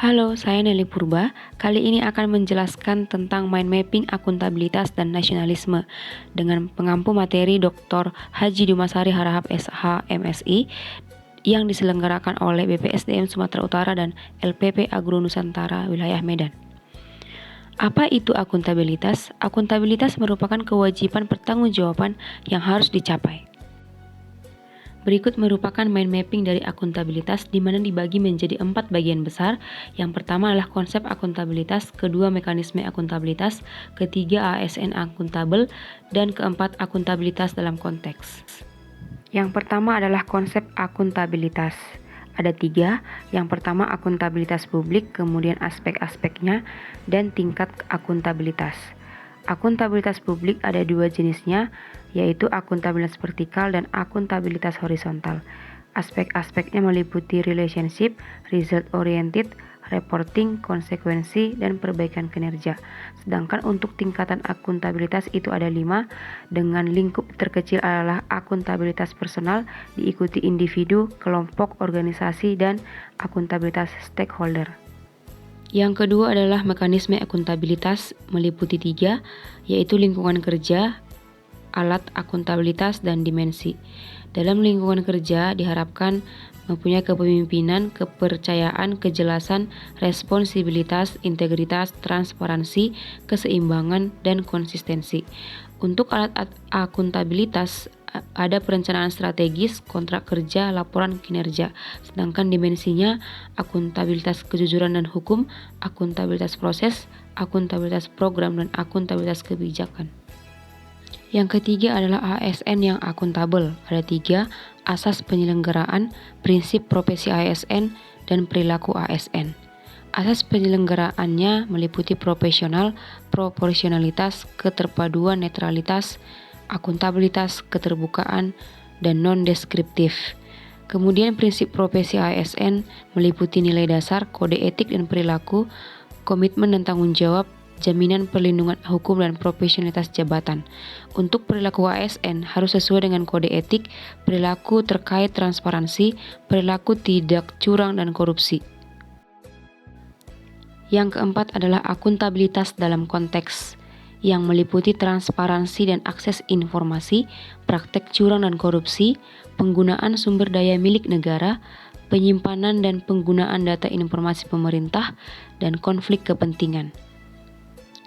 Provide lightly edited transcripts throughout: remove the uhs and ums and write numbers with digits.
Halo, saya Nelly Purba. Kali ini akan menjelaskan tentang mind mapping akuntabilitas dan nasionalisme dengan pengampu materi Dr. Haji Dumasari Harahap SH MSI yang diselenggarakan oleh BPSDM Sumatera Utara dan LPP Agro Nusantara Wilayah Medan. Apa itu akuntabilitas? Akuntabilitas merupakan kewajiban pertanggungjawaban yang harus dicapai. Berikut merupakan mind mapping dari akuntabilitas di mana dibagi menjadi 4 bagian besar. Yang pertama adalah konsep akuntabilitas, kedua mekanisme akuntabilitas, ketiga ASN akuntabel, dan keempat akuntabilitas dalam konteks. Yang pertama adalah konsep akuntabilitas. Ada 3, yang pertama akuntabilitas publik, kemudian aspek-aspeknya, dan tingkat akuntabilitas. Akuntabilitas publik ada 2 jenisnya, yaitu akuntabilitas vertikal dan akuntabilitas horizontal. Aspek-aspeknya meliputi relationship, result oriented, reporting, konsekuensi, dan perbaikan kinerja. Sedangkan untuk tingkatan akuntabilitas itu ada 5, dengan lingkup terkecil adalah akuntabilitas personal, diikuti individu, kelompok, organisasi, dan akuntabilitas stakeholder. Yang kedua adalah mekanisme akuntabilitas meliputi 3, yaitu lingkungan kerja, alat akuntabilitas, dan dimensi. Dalam lingkungan kerja diharapkan mempunyai kepemimpinan, kepercayaan, kejelasan, responsibilitas, integritas, transparansi, keseimbangan, dan konsistensi. Untuk alat akuntabilitas ada perencanaan strategis, kontrak kerja, laporan kinerja. Sedangkan dimensinya akuntabilitas kejujuran dan hukum, akuntabilitas proses, akuntabilitas program, dan akuntabilitas kebijakan. Yang ketiga adalah ASN yang akuntabel. Ada 3, asas penyelenggaraan, prinsip profesi ASN, dan perilaku ASN. Asas penyelenggaraannya meliputi profesional, proporsionalitas, keterpaduan, netralitas, akuntabilitas, keterbukaan, dan non-deskriptif. Kemudian prinsip profesi ASN meliputi nilai dasar, kode etik dan perilaku, komitmen dan tanggung jawab, jaminan perlindungan hukum dan profesionalitas jabatan. Untuk perilaku ASN harus sesuai dengan kode etik, perilaku terkait transparansi, perilaku tidak curang dan korupsi. Yang keempat adalah akuntabilitas dalam konteks, yang meliputi transparansi dan akses informasi, praktek curang dan korupsi, penggunaan sumber daya milik negara, penyimpanan dan penggunaan data informasi pemerintah, dan konflik kepentingan.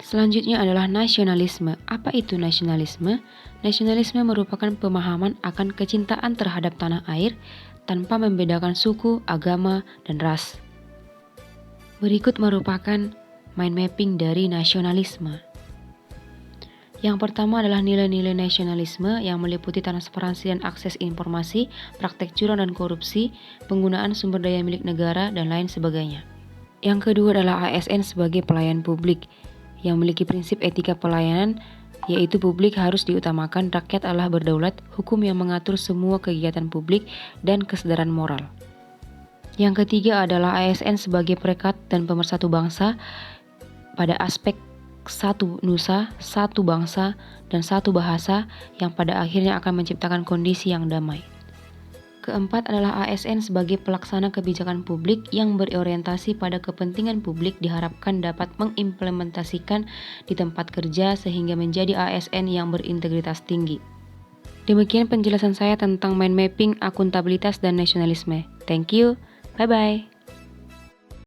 Selanjutnya adalah nasionalisme. Apa itu nasionalisme? Nasionalisme merupakan pemahaman akan kecintaan terhadap tanah air tanpa membedakan suku, agama, dan ras. Berikut merupakan mind mapping dari nasionalisme. Yang pertama adalah nilai-nilai nasionalisme yang meliputi transparansi dan akses informasi, praktek curang dan korupsi, penggunaan sumber daya milik negara, dan lain sebagainya. Yang kedua adalah ASN sebagai pelayan publik, yang memiliki prinsip etika pelayanan, yaitu publik harus diutamakan, rakyat adalah berdaulat, hukum yang mengatur semua kegiatan publik, dan kesadaran moral. Yang ketiga adalah ASN sebagai perekat dan pemersatu bangsa pada aspek satu nusa, satu bangsa, dan satu bahasa yang pada akhirnya akan menciptakan kondisi yang damai. Keempat adalah ASN sebagai pelaksana kebijakan publik yang berorientasi pada kepentingan publik diharapkan dapat mengimplementasikan di tempat kerja sehingga menjadi ASN yang berintegritas tinggi. Demikian penjelasan saya tentang mind mapping, akuntabilitas, dan nasionalisme. Thank you. Bye-bye.